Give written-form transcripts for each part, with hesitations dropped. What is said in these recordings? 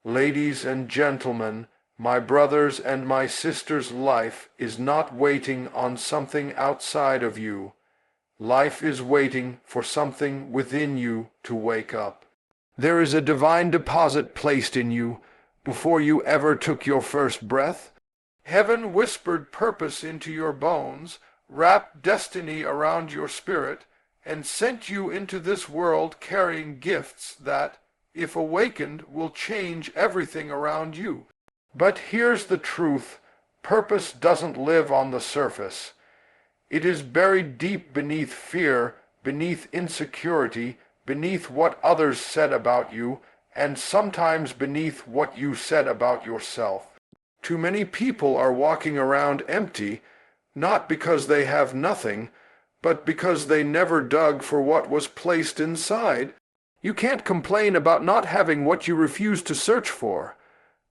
Ladies and gentlemen, my brother's and my sister's life is not waiting on something outside of you. Life is waiting for something within you to wake up. There is a divine deposit placed in you before you ever took your first breath. Heaven whispered purpose into your bones, wrapped destiny around your spirit, and sent you into this world carrying gifts that, if awakened, will change everything around you. But here's the truth. Purpose doesn't live on the surface. It is buried deep beneath fear, beneath insecurity, beneath what others said about you, and sometimes beneath what you said about yourself. Too many people are walking around empty, not because they have nothing, but because they never dug for what was placed inside. You can't complain about not having what you refuse to search for.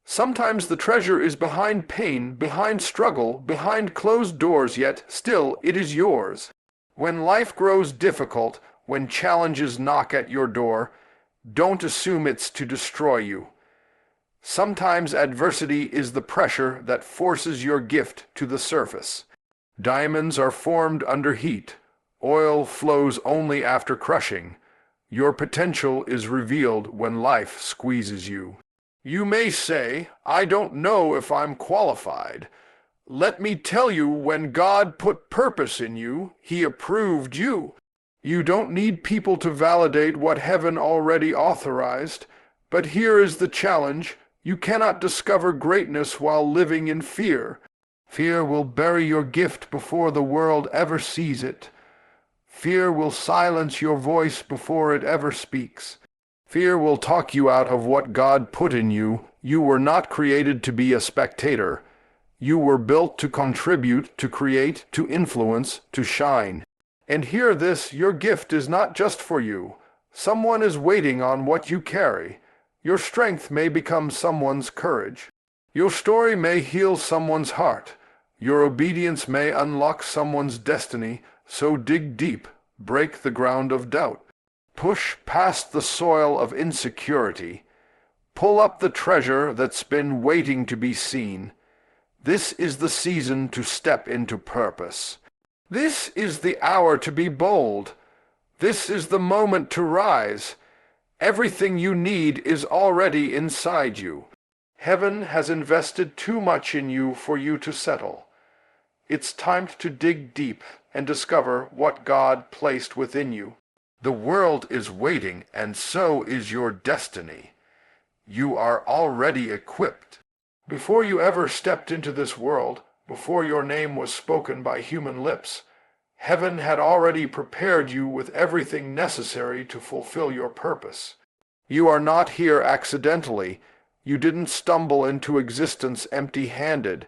Sometimes the treasure is behind pain, behind struggle, behind closed doors, yet still it is yours. When life grows difficult, when challenges knock at your door, don't assume it's to destroy you. Sometimes adversity is the pressure that forces your gift to the surface. Diamonds are formed under heat. Oil flows only after crushing. Your potential is revealed when life squeezes you. You may say, I don't know if I'm qualified. Let me tell you, when God put purpose in you, He approved you. You don't need people to validate what heaven already authorized. But here is the challenge. You cannot discover greatness while living in fear. Fear will bury your gift before the world ever sees it. Fear will silence your voice before it ever speaks. Fear will talk you out of what God put in you. You were not created to be a spectator. You were built to contribute, to create, to influence, to shine. And hear this, your gift is not just for you. Someone is waiting on what you carry. Your strength may become someone's courage. Your story may heal someone's heart. Your obedience may unlock someone's destiny. So dig deep, break the ground of doubt. Push past the soil of insecurity. Pull up the treasure that's been waiting to be seen. This is the season to step into purpose. This is the hour to be bold. This is the moment to rise. Everything you need is already inside you. Heaven has invested too much in you for you to settle. It's time to dig deep and discover what God placed within you. The world is waiting, and so is your destiny. You are already equipped. Before you ever stepped into this world, before your name was spoken by human lips, heaven had already prepared you with everything necessary to fulfill your purpose. You are not here accidentally. You didn't stumble into existence empty-handed.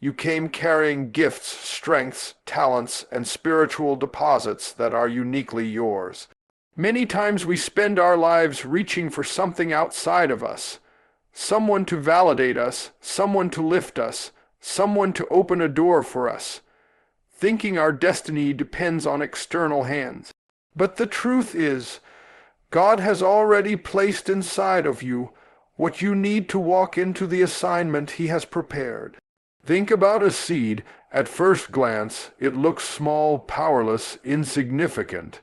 You came carrying gifts, strengths, talents, and spiritual deposits that are uniquely yours. Many times we spend our lives reaching for something outside of us. Someone to validate us, someone to lift us, someone to open a door for us, thinking our destiny depends on external hands. But the truth is, God has already placed inside of you what you need to walk into the assignment He has prepared. Think about a seed. At first glance, it looks small, powerless, insignificant.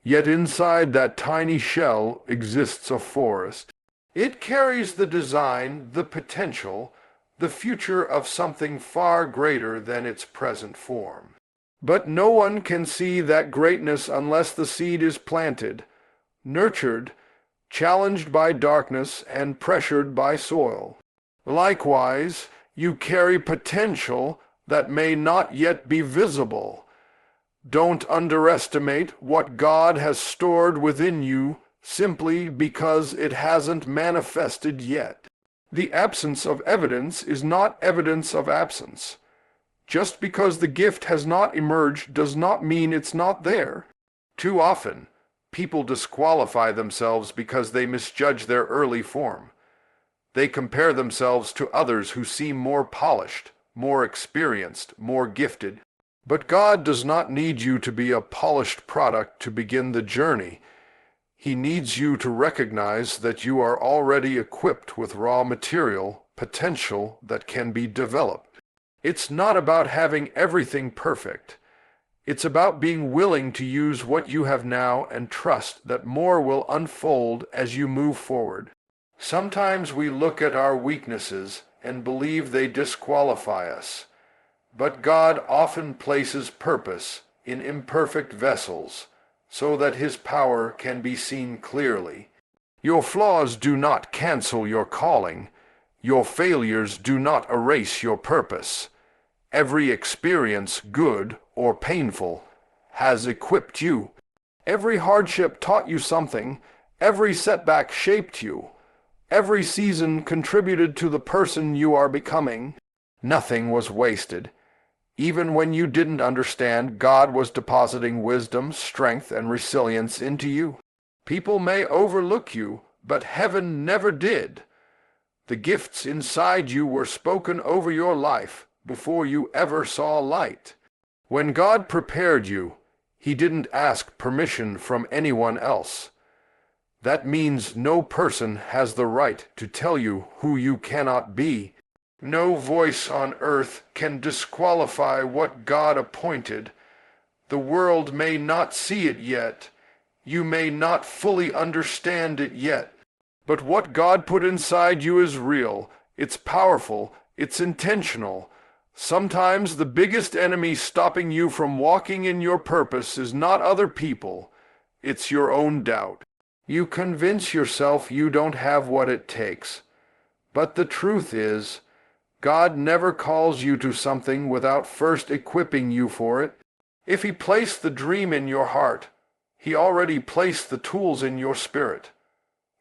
Yet inside that tiny shell exists a forest. It carries the design, the potential, the future of something far greater than its present form. But no one can see that greatness unless the seed is planted, nurtured, challenged by darkness, and pressured by soil. Likewise, you carry potential that may not yet be visible. Don't underestimate what God has stored within you simply because it hasn't manifested yet. The absence of evidence is not evidence of absence. Just because the gift has not emerged does not mean it's not there. Too often, people disqualify themselves because they misjudge their early form. They compare themselves to others who seem more polished, more experienced, more gifted. But God does not need you to be a polished product to begin the journey. He needs you to recognize that you are already equipped with raw material, potential that can be developed. It's not about having everything perfect. It's about being willing to use what you have now and trust that more will unfold as you move forward. Sometimes we look at our weaknesses and believe they disqualify us. But God often places purpose in imperfect vessels so that his power can be seen clearly. Your flaws do not cancel your calling. Your failures do not erase your purpose. Every experience, good or painful, has equipped you. Every hardship taught you something. Every setback shaped you. Every season contributed to the person you are becoming. Nothing was wasted. Even when you didn't understand, God was depositing wisdom, strength, and resilience into you. People may overlook you, but heaven never did. The gifts inside you were spoken over your life before you ever saw light. When God prepared you, he didn't ask permission from anyone else. That means no person has the right to tell you who you cannot be. No voice on earth can disqualify what God appointed. The world may not see it yet. You may not fully understand it yet. But what God put inside you is real. It's powerful. It's intentional. Sometimes the biggest enemy stopping you from walking in your purpose is not other people. It's your own doubt. You convince yourself you don't have what it takes. But the truth is, God never calls you to something without first equipping you for it. If he placed the dream in your heart, he already placed the tools in your spirit.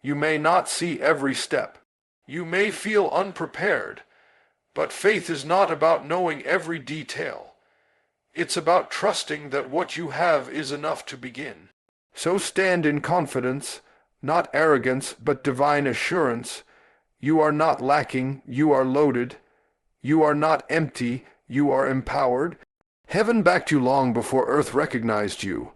You may not see every step. You may feel unprepared, but faith is not about knowing every detail. It's about trusting that what you have is enough to begin. So stand in confidence, not arrogance, but divine assurance. You are not lacking, you are loaded. You are not empty, you are empowered. Heaven backed you long before earth recognized you.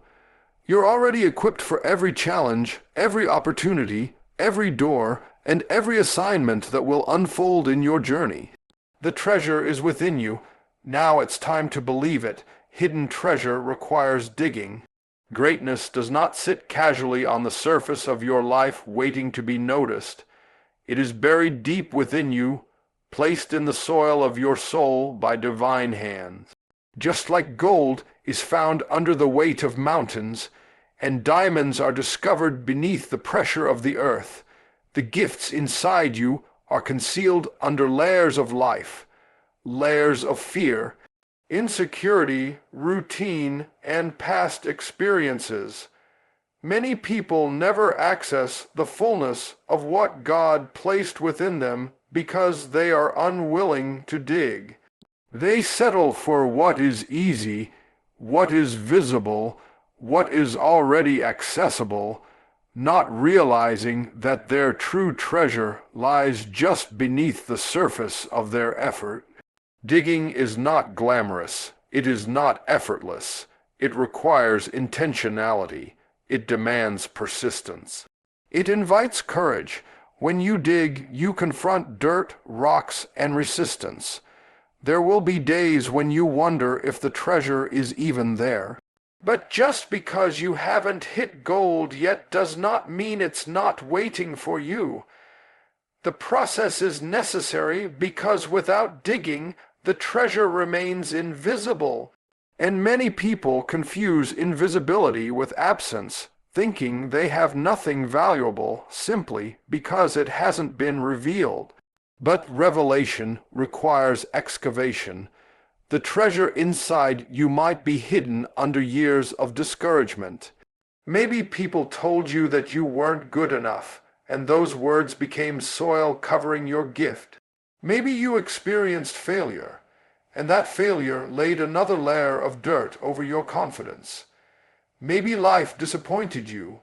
You're already equipped for every challenge, every opportunity, every door, and every assignment that will unfold in your journey. The treasure is within you. Now it's time to believe it. Hidden treasure requires digging. Greatness does not sit casually on the surface of your life waiting to be noticed. It is buried deep within you, placed in the soil of your soul by divine hands. Just like gold is found under the weight of mountains, and diamonds are discovered beneath the pressure of the earth, the gifts inside you are concealed under layers of life, layers of fear, insecurity, routine, and past experiences. Many people never access the fullness of what God placed within them because they are unwilling to dig. They settle for what is easy, what is visible, what is already accessible, not realizing that their true treasure lies just beneath the surface of their effort. Digging is not glamorous. It is not effortless. It requires intentionality. It demands persistence. It invites courage. When you dig, you confront dirt, rocks, and resistance. There will be days when you wonder if the treasure is even there. But just because you haven't hit gold yet does not mean it's not waiting for you. The process is necessary because without digging, the treasure remains invisible. And many people confuse invisibility with absence, thinking they have nothing valuable simply because it hasn't been revealed. But revelation requires excavation. The treasure inside you might be hidden under years of discouragement. Maybe people told you that you weren't good enough, and those words became soil covering your gift. Maybe you experienced failure, and that failure laid another layer of dirt over your confidence. Maybe life disappointed you,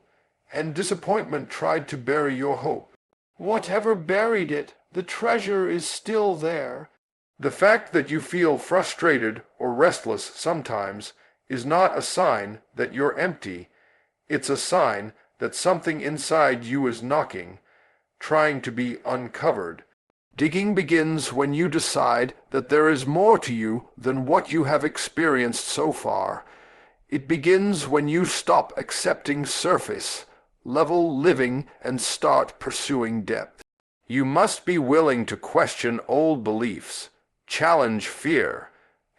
and disappointment tried to bury your hope. Whatever buried it, the treasure is still there. The fact that you feel frustrated or restless sometimes is not a sign that you're empty. It's a sign that something inside you is knocking, trying to be uncovered. Digging begins when you decide that there is more to you than what you have experienced so far. It begins when you stop accepting surface level living and start pursuing depth. You must be willing to question old beliefs, challenge fear,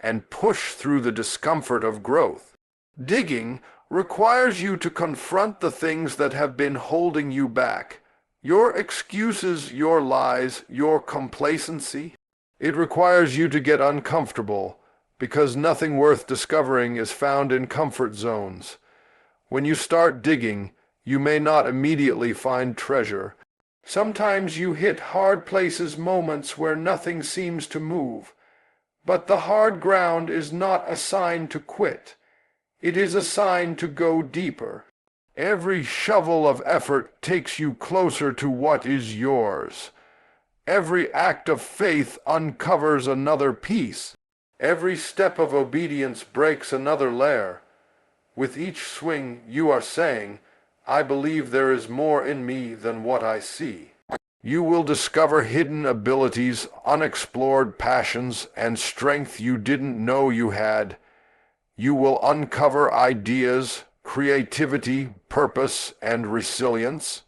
and push through the discomfort of growth. Digging requires you to confront the things that have been holding you back. Your excuses, your lies, your complacency. It requires you to get uncomfortable, because nothing worth discovering is found in comfort zones. When you start digging, you may not immediately find treasure. Sometimes you hit hard places, moments where nothing seems to move. But the hard ground is not a sign to quit. It is a sign to go deeper. Every shovel of effort takes you closer to what is yours. Every act of faith uncovers another piece. Every step of obedience breaks another layer. With each swing you are saying, I believe there is more in me than what I see. You will discover hidden abilities, unexplored passions, and strength you didn't know you had. You will uncover ideas, creativity, purpose, and resilience.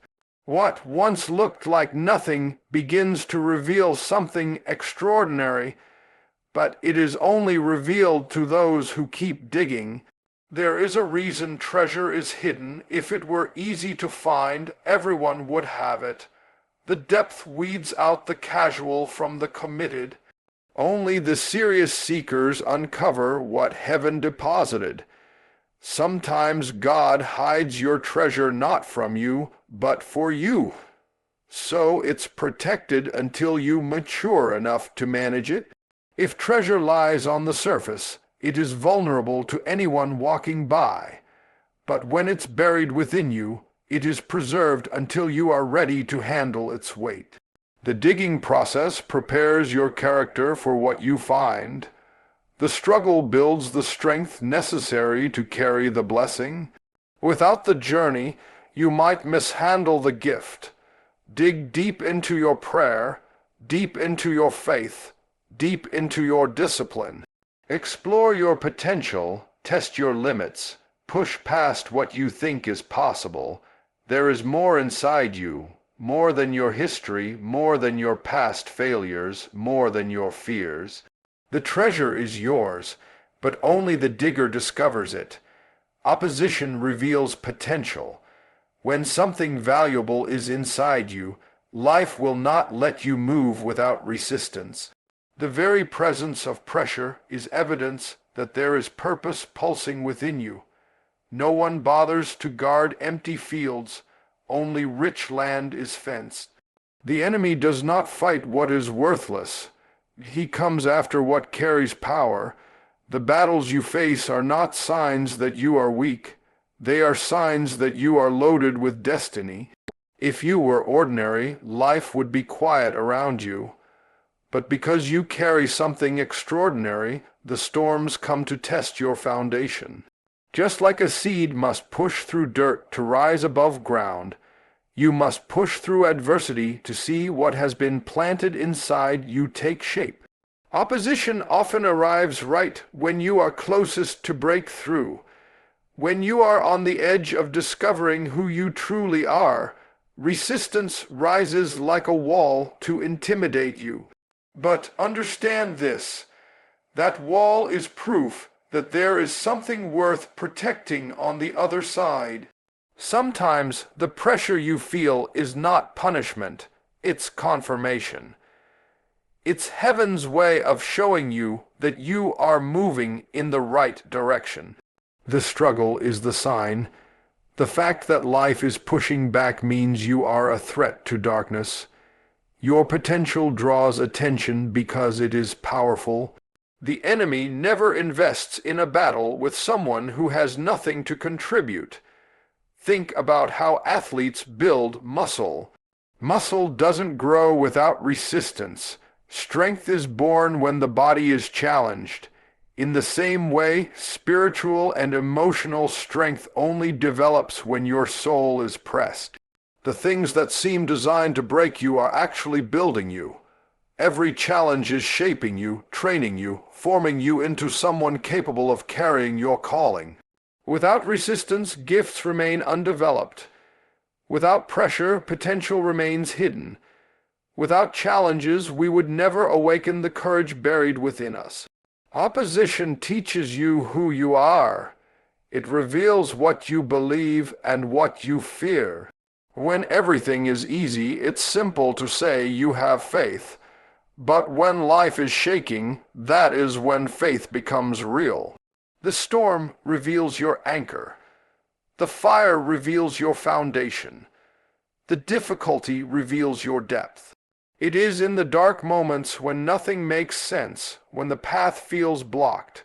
What once looked like nothing begins to reveal something extraordinary, but it is only revealed to those who keep digging. There is a reason treasure is hidden. If it were easy to find, everyone would have it. The depth weeds out the casual from the committed. Only the serious seekers uncover what heaven deposited. Sometimes God hides your treasure not from you, but for you. So it's protected until you mature enough to manage it. If treasure lies on the surface, it is vulnerable to anyone walking by. But when it's buried within you, it is preserved until you are ready to handle its weight. The digging process prepares your character for what you find. The struggle builds the strength necessary to carry the blessing. Without the journey, you might mishandle the gift. Dig deep into your prayer, deep into your faith, deep into your discipline. Explore your potential, test your limits, push past what you think is possible. There is more inside you, more than your history, more than your past failures, more than your fears. The treasure is yours, but only the digger discovers it. Opposition reveals potential. When something valuable is inside you, life will not let you move without resistance. The very presence of pressure is evidence that there is purpose pulsing within you. No one bothers to guard empty fields, only rich land is fenced. The enemy does not fight what is worthless. He comes after what carries power. The battles you face are not signs that you are weak. They are signs that you are loaded with destiny. If you were ordinary, life would be quiet around you. But because you carry something extraordinary, the storms come to test your foundation. Just like a seed must push through dirt to rise above ground, you must push through adversity to see what has been planted inside you take shape. Opposition often arrives right when you are closest to break through. When you are on the edge of discovering who you truly are, resistance rises like a wall to intimidate you. But understand this, that wall is proof that there is something worth protecting on the other side. Sometimes the pressure you feel is not punishment, it's confirmation. It's heaven's way of showing you that you are moving in the right direction. The struggle is the sign. The fact that life is pushing back means you are a threat to darkness. Your potential draws attention because it is powerful. The enemy never invests in a battle with someone who has nothing to contribute. Think about how athletes build muscle. Muscle doesn't grow without resistance. Strength is born when the body is challenged. In the same way, spiritual and emotional strength only develops when your soul is pressed. The things that seem designed to break you are actually building you. Every challenge is shaping you, training you, forming you into someone capable of carrying your calling. Without resistance, gifts remain undeveloped. Without pressure, potential remains hidden. Without challenges, we would never awaken the courage buried within us. Opposition teaches you who you are. It reveals what you believe and what you fear. When everything is easy, it's simple to say you have faith. But when life is shaking, that is when faith becomes real. The storm reveals your anchor. The fire reveals your foundation. The difficulty reveals your depth. It is in the dark moments when nothing makes sense, when the path feels blocked,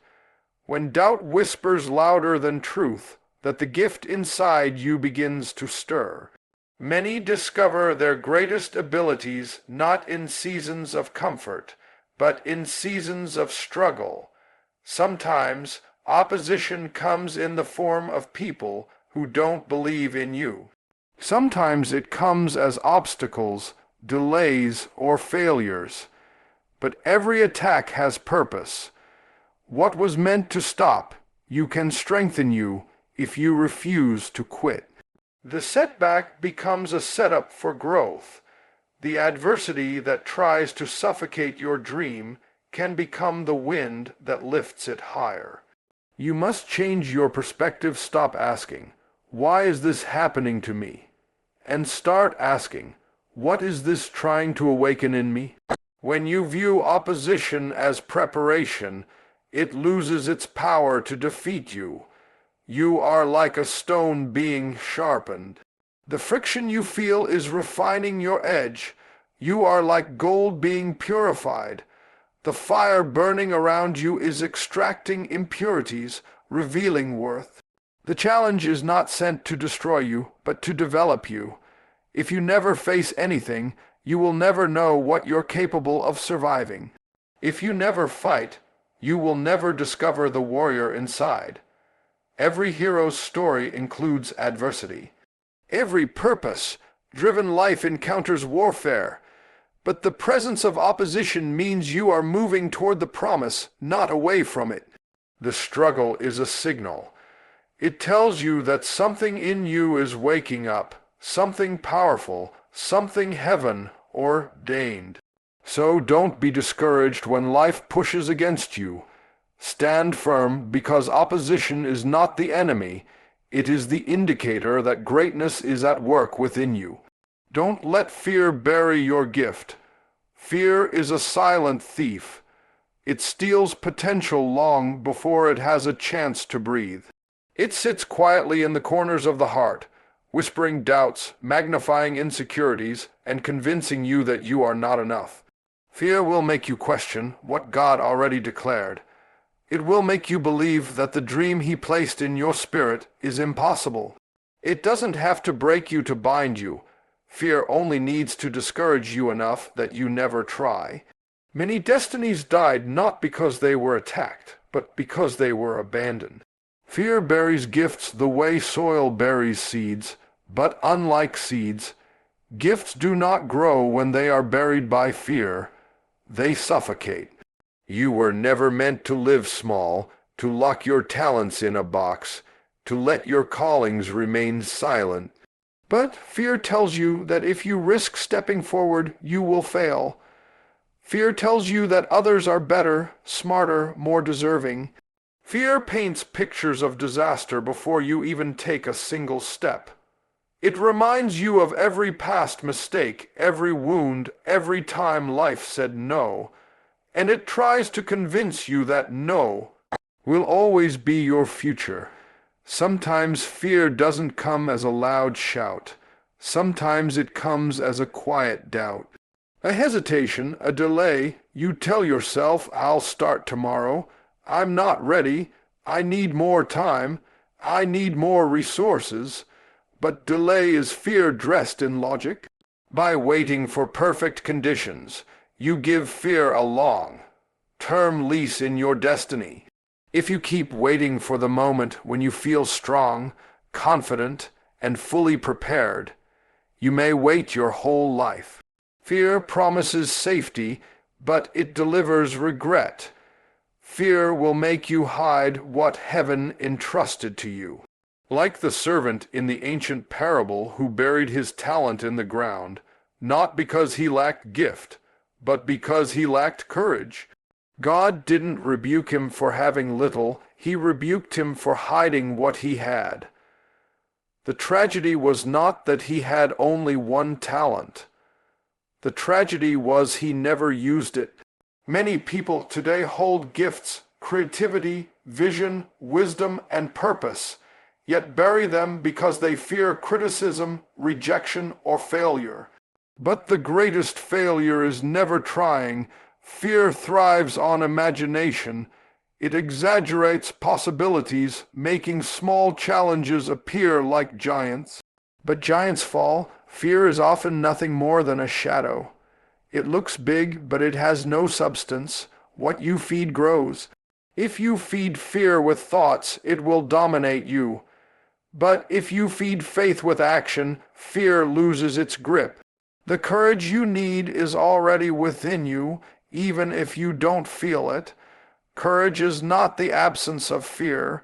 when doubt whispers louder than truth, that the gift inside you begins to stir. Many discover their greatest abilities not in seasons of comfort, but in seasons of struggle. Sometimes opposition comes in the form of people who don't believe in you. Sometimes it comes as obstacles, delays, or failures. But every attack has purpose. What was meant to stop you can strengthen you if you refuse to quit. The setback becomes a setup for growth. The adversity that tries to suffocate your dream can become the wind that lifts it higher. You must change your perspective. Stop asking, "Why is this happening to me?" and start asking, "What is this trying to awaken in me?" When you view opposition as preparation, it loses its power to defeat you. You are like a stone being sharpened. The friction you feel is refining your edge. You are like gold being purified. The fire burning around you is extracting impurities, revealing worth. The challenge is not sent to destroy you, but to develop you. If you never face anything, you will never know what you're capable of surviving. If you never fight, you will never discover the warrior inside. Every hero's story includes adversity. Every purpose-driven life encounters warfare. But the presence of opposition means you are moving toward the promise, not away from it. The struggle is a signal. It tells you that something in you is waking up. Something powerful, something heaven ordained. So don't be discouraged when life pushes against you. Stand firm, because opposition is not the enemy. It is the indicator that greatness is at work within you. Don't let fear bury your gift. Fear is a silent thief. It steals potential long before it has a chance to breathe. It sits quietly in the corners of the heart, whispering doubts, magnifying insecurities, and convincing you that you are not enough. Fear will make you question what God already declared. It will make you believe that the dream He placed in your spirit is impossible. It doesn't have to break you to bind you. Fear only needs to discourage you enough that you never try. Many destinies died not because they were attacked, but because they were abandoned. Fear buries gifts the way soil buries seeds. But unlike seeds, gifts do not grow when they are buried by fear. They suffocate. You were never meant to live small, to lock your talents in a box, to let your callings remain silent. But fear tells you that if you risk stepping forward, you will fail. Fear tells you that others are better, smarter, more deserving. Fear paints pictures of disaster before you even take a single step. It reminds you of every past mistake, every wound, every time life said no. And it tries to convince you that no will always be your future. Sometimes fear doesn't come as a loud shout. Sometimes it comes as a quiet doubt. A hesitation, a delay. You tell yourself, "I'll start tomorrow. I'm not ready. I need more time. I need more resources." But delay is fear dressed in logic. By waiting for perfect conditions, you give fear a long-term lease in your destiny. If you keep waiting for the moment when you feel strong, confident, and fully prepared, you may wait your whole life. Fear promises safety, but it delivers regret. Fear will make you hide what heaven entrusted to you. Like the servant in the ancient parable who buried his talent in the ground, not because he lacked gift, but because he lacked courage. God didn't rebuke him for having little, he rebuked him for hiding what he had. The tragedy was not that he had only one talent. The tragedy was he never used it. Many people today hold gifts, creativity, vision, wisdom, and purpose, yet bury them because they fear criticism, rejection, or failure. But the greatest failure is never trying. Fear thrives on imagination. It exaggerates possibilities, making small challenges appear like giants. But giants fall. Fear is often nothing more than a shadow. It looks big, but it has no substance. What you feed grows. If you feed fear with thoughts, it will dominate you. But if you feed faith with action, fear loses its grip. The courage you need is already within you, even if you don't feel it. Courage is not the absence of fear.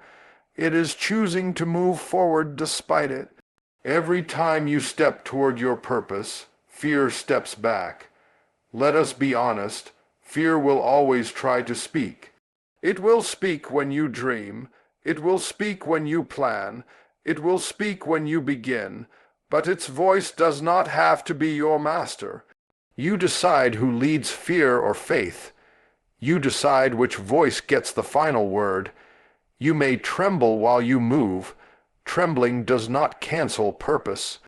It is choosing to move forward despite it. Every time you step toward your purpose, fear steps back. Let us be honest, fear will always try to speak. It will speak when you dream. It will speak when you plan. It will speak when you begin. But its voice does not have to be your master. You decide who leads fear or faith. You decide which voice gets the final word. You may tremble while you move. Trembling does not cancel purpose.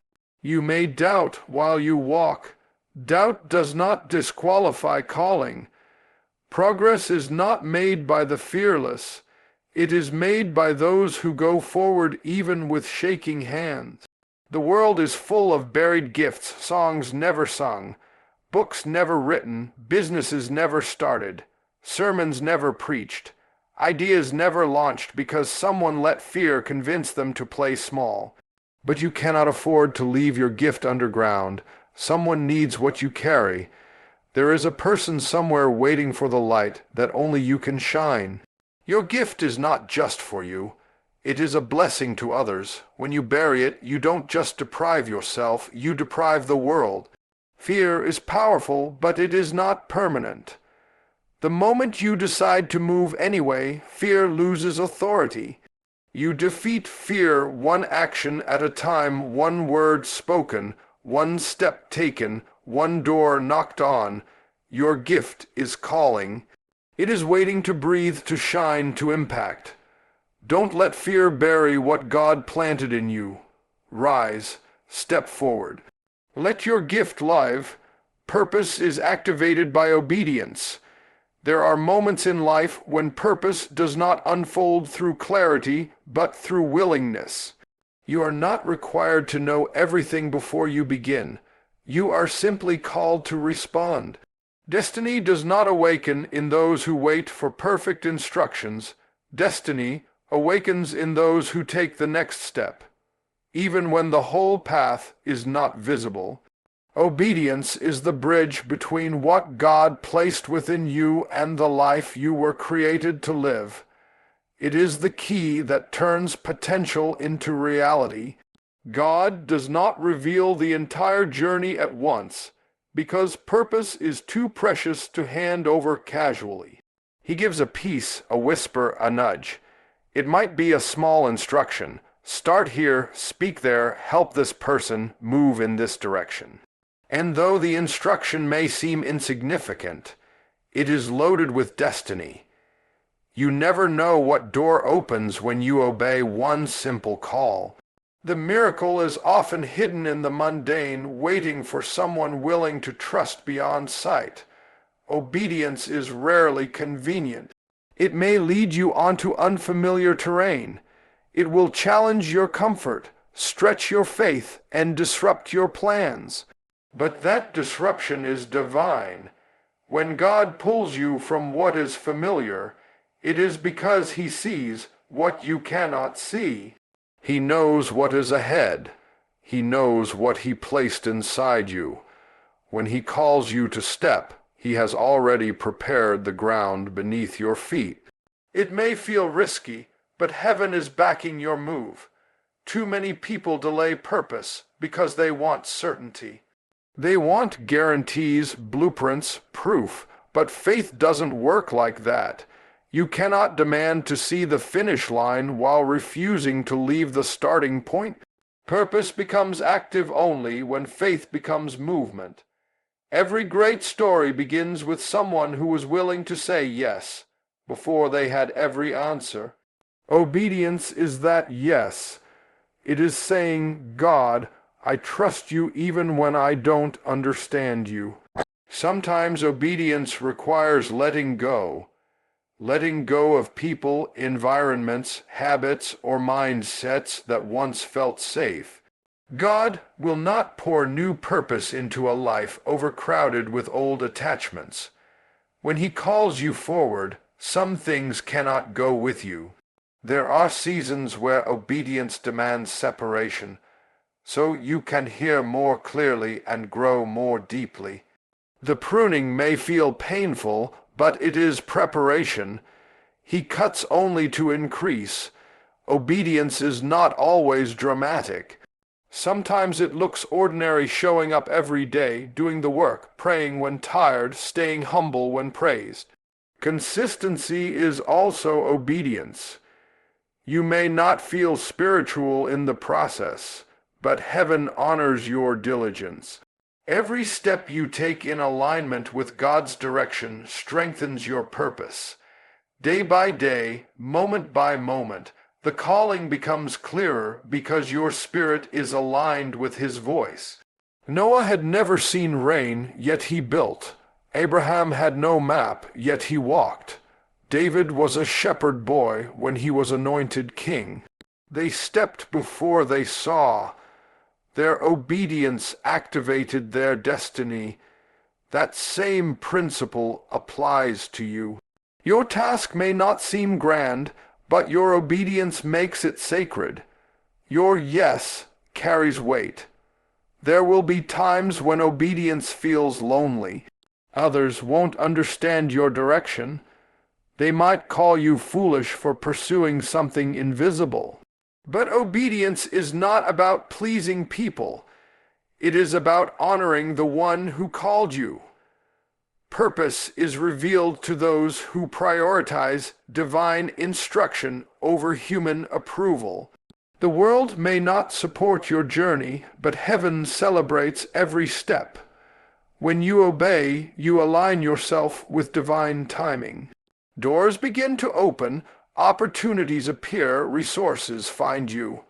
You may doubt while you walk. Doubt does not disqualify calling. Progress is not made by the fearless. It is made by those who go forward even with shaking hands. The world is full of buried gifts, songs never sung, books never written, businesses never started, sermons never preached, ideas never launched because someone let fear convince them to play small. But you cannot afford to leave your gift underground. Someone needs what you carry. There is a person somewhere waiting for the light that only you can shine. Your gift is not just for you. It is a blessing to others. When you bury it, you don't just deprive yourself, you deprive the world. Fear is powerful, but it is not permanent. The moment you decide to move anyway, fear loses authority. You defeat fear one action at a time, one word spoken, one step taken, one door knocked on. Your gift is calling. It is waiting to breathe, to shine, to impact. Don't let fear bury what God planted in you. Rise, step forward. Let your gift live. Purpose is activated by obedience. There are moments in life when purpose does not unfold through clarity, but through willingness. You are not required to know everything before you begin. You are simply called to respond. Destiny does not awaken in those who wait for perfect instructions. Destiny awakens in those who take the next step, even when the whole path is not visible. Obedience is the bridge between what God placed within you and the life you were created to live. It is the key that turns potential into reality. God does not reveal the entire journey at once, because purpose is too precious to hand over casually. He gives a piece, a whisper, a nudge. It might be a small instruction. Start here, speak there, help this person, move in this direction. And though the instruction may seem insignificant, it is loaded with destiny. You never know what door opens when you obey one simple call. The miracle is often hidden in the mundane, waiting for someone willing to trust beyond sight. Obedience is rarely convenient. It may lead you onto unfamiliar terrain. It will challenge your comfort, stretch your faith, and disrupt your plans. But that disruption is divine. When God pulls you from what is familiar, It is because he sees what you cannot see. He knows what is ahead. He knows what he placed inside you. When he calls you to step, he has already prepared the ground beneath your feet. It may feel risky, but heaven is backing your move. Too many people delay purpose because they want certainty. They want guarantees, blueprints, proof, but faith doesn't work like that. You cannot demand to see the finish line while refusing to leave the starting point. Purpose becomes active only when faith becomes movement. Every great story begins with someone who was willing to say yes before they had every answer. Obedience is that yes. It is saying, God, I trust you even when I don't understand you. Sometimes obedience requires letting go of people, environments, habits, or mindsets that once felt safe. God will not pour new purpose into a life overcrowded with old attachments. When he calls you forward, some things cannot go with you. There are seasons where obedience demands separation, so you can hear more clearly and grow more deeply. The pruning may feel painful, but it is preparation. He cuts only to increase. Obedience is not always dramatic. Sometimes it looks ordinary, showing up every day, doing the work, praying when tired, staying humble when praised. Consistency is also obedience. You may not feel spiritual in the process, but heaven honors your diligence. Every step you take in alignment with God's direction strengthens your purpose. Day by day, moment by moment, the calling becomes clearer because your spirit is aligned with his voice. Noah had never seen rain, yet he built. Abraham had no map, yet he walked. David was a shepherd boy when he was anointed king. They stepped before they saw. Their obedience activated their destiny. That same principle applies to you. Your task may not seem grand, but your obedience makes it sacred. Your yes carries weight. There will be times when obedience feels lonely. Others won't understand your direction. They might call you foolish for pursuing something invisible. But obedience is not about pleasing people. It is about honoring the one who called you. Purpose is revealed to those who prioritize divine instruction over human approval. The world may not support your journey, but heaven celebrates every step. When you obey, you align yourself with divine timing. Doors begin to open, opportunities appear, resources find you.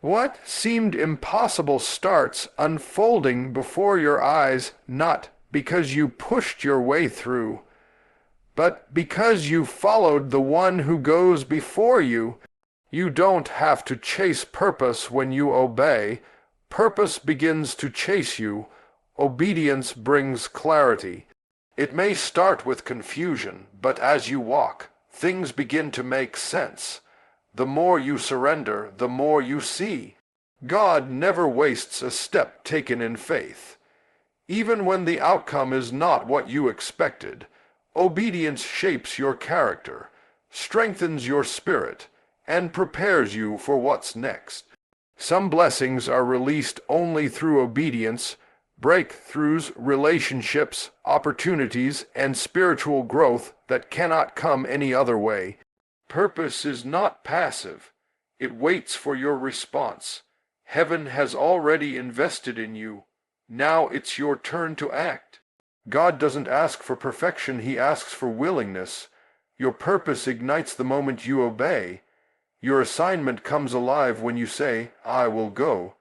What seemed impossible starts unfolding before your eyes, not because you pushed your way through, but because you followed the one who goes before you. You don't have to chase purpose when you obey. Purpose begins to chase you. Obedience brings clarity. It may start with confusion, but as you walk, things begin to make sense. The more you surrender, the more you see. God never wastes a step taken in faith. Even when the outcome is not what you expected, obedience shapes your character, strengthens your spirit, and prepares you for what's next. Some blessings are released only through obedience. Breakthroughs, relationships, opportunities, and spiritual growth that cannot come any other way. Purpose is not passive. It waits for your response. Heaven has already invested in you. Now it's your turn to act. God doesn't ask for perfection, he asks for willingness. Your purpose ignites the moment you obey. Your assignment comes alive when you say, I will go.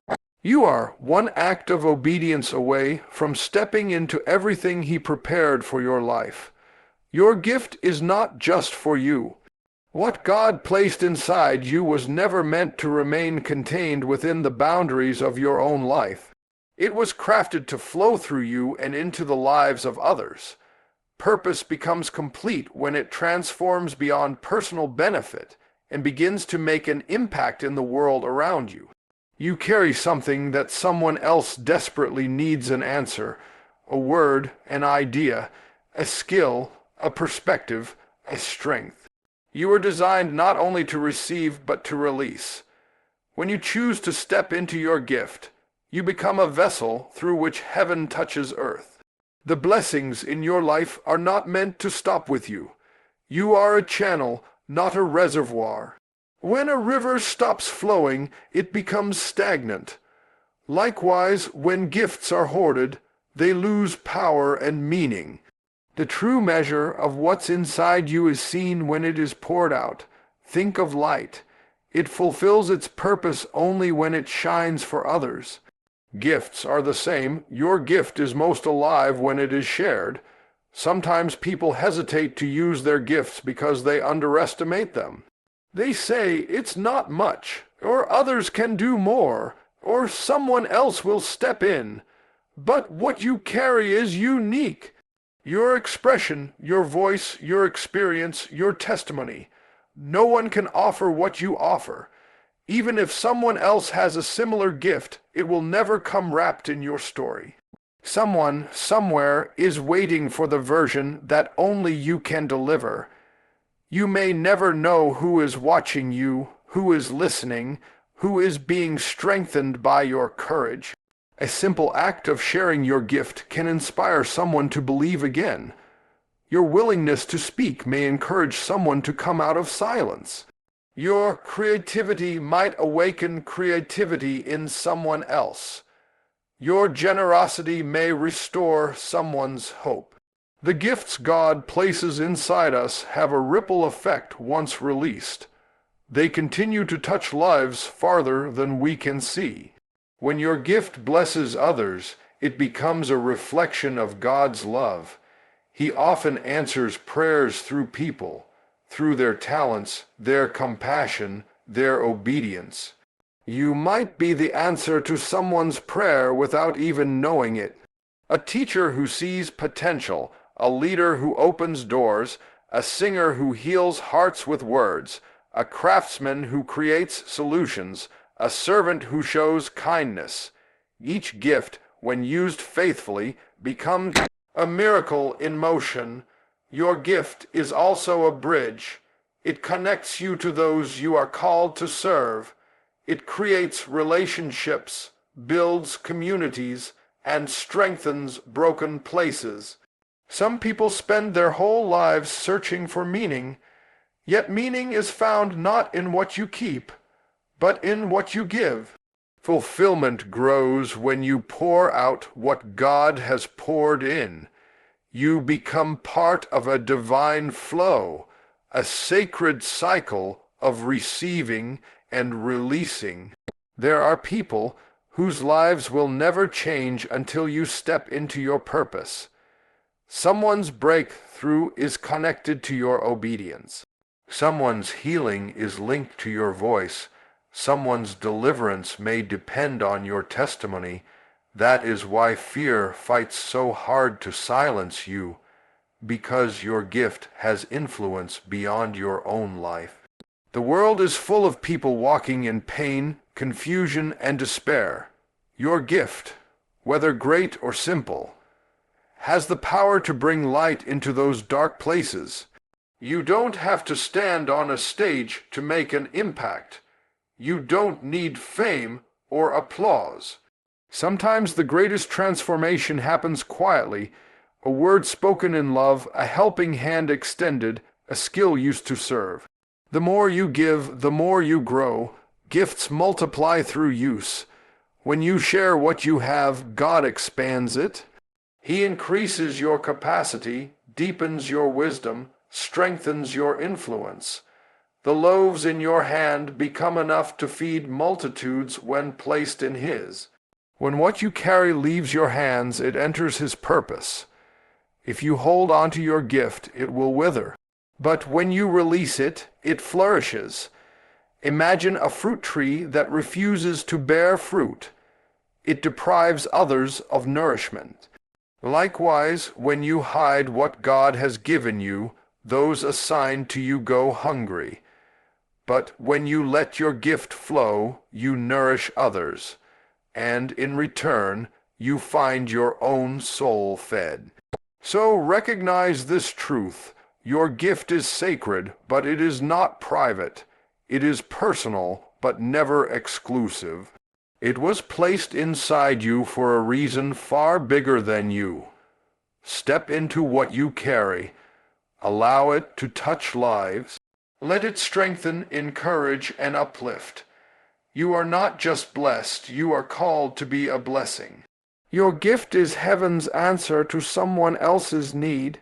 You are one act of obedience away from stepping into everything he prepared for your life. Your gift is not just for you. What God placed inside you was never meant to remain contained within the boundaries of your own life. It was crafted to flow through you and into the lives of others. Purpose becomes complete when it transforms beyond personal benefit and begins to make an impact in the world around you. You carry something that someone else desperately needs: an answer, a word, an idea, a skill, a perspective, a strength. You are designed not only to receive but to release. When you choose to step into your gift, you become a vessel through which heaven touches earth. The blessings in your life are not meant to stop with you. You are a channel, not a reservoir. When a river stops flowing, it becomes stagnant. Likewise, when gifts are hoarded, they lose power and meaning. The true measure of what's inside you is seen when it is poured out. Think of light. It fulfills its purpose only when it shines for others. Gifts are the same. Your gift is most alive when it is shared. Sometimes people hesitate to use their gifts because they underestimate them. They say it's not much, or others can do more, or someone else will step in. But what you carry is unique. Your expression, your voice, your experience, your testimony. No one can offer what you offer. Even if someone else has a similar gift, it will never come wrapped in your story. Someone, somewhere, is waiting for the version that only you can deliver. You may never know who is watching you, who is listening, who is being strengthened by your courage. A simple act of sharing your gift can inspire someone to believe again. Your willingness to speak may encourage someone to come out of silence. Your creativity might awaken creativity in someone else. Your generosity may restore someone's hope. The gifts God places inside us have a ripple effect once released. They continue to touch lives farther than we can see. When your gift blesses others, it becomes a reflection of God's love. He often answers prayers through people, through their talents, their compassion, their obedience. You might be the answer to someone's prayer without even knowing it. A teacher who sees potential, a leader who opens doors, a singer who heals hearts with words, a craftsman who creates solutions, a servant who shows kindness. Each gift, when used faithfully, becomes a miracle in motion. Your gift is also a bridge. It connects you to those you are called to serve. It creates relationships, builds communities, and strengthens broken places. Some people spend their whole lives searching for meaning, yet meaning is found not in what you keep, but in what you give. Fulfillment grows when you pour out what God has poured in. You become part of a divine flow, a sacred cycle of receiving and releasing. There are people whose lives will never change until you step into your purpose. Someone's breakthrough is connected to your obedience. Someone's healing is linked to your voice. Someone's deliverance may depend on your testimony. That is why fear fights so hard to silence you, because your gift has influence beyond your own life. The world is full of people walking in pain, confusion, and despair. Your gift, whether great or simple, has the power to bring light into those dark places. You don't have to stand on a stage to make an impact. You don't need fame or applause. Sometimes the greatest transformation happens quietly. A word spoken in love, a helping hand extended, a skill used to serve. The more you give, the more you grow. Gifts multiply through use. When you share what you have, God expands it. He increases your capacity, deepens your wisdom, strengthens your influence. The loaves in your hand become enough to feed multitudes when placed in His. When what you carry leaves your hands, it enters His purpose. If you hold on to your gift, it will wither. But when you release it, it flourishes. Imagine a fruit tree that refuses to bear fruit. It deprives others of nourishment. Likewise, when you hide what God has given you, those assigned to you go hungry. But when you let your gift flow, you nourish others, and in return, you find your own soul fed. So recognize this truth. Your gift is sacred, but it is not private. It is personal, but never exclusive. It was placed inside you for a reason far bigger than you. Step into what you carry. Allow it to touch lives. Let it strengthen, encourage, and uplift. You are not just blessed, you are called to be a blessing. Your gift is heaven's answer to someone else's need.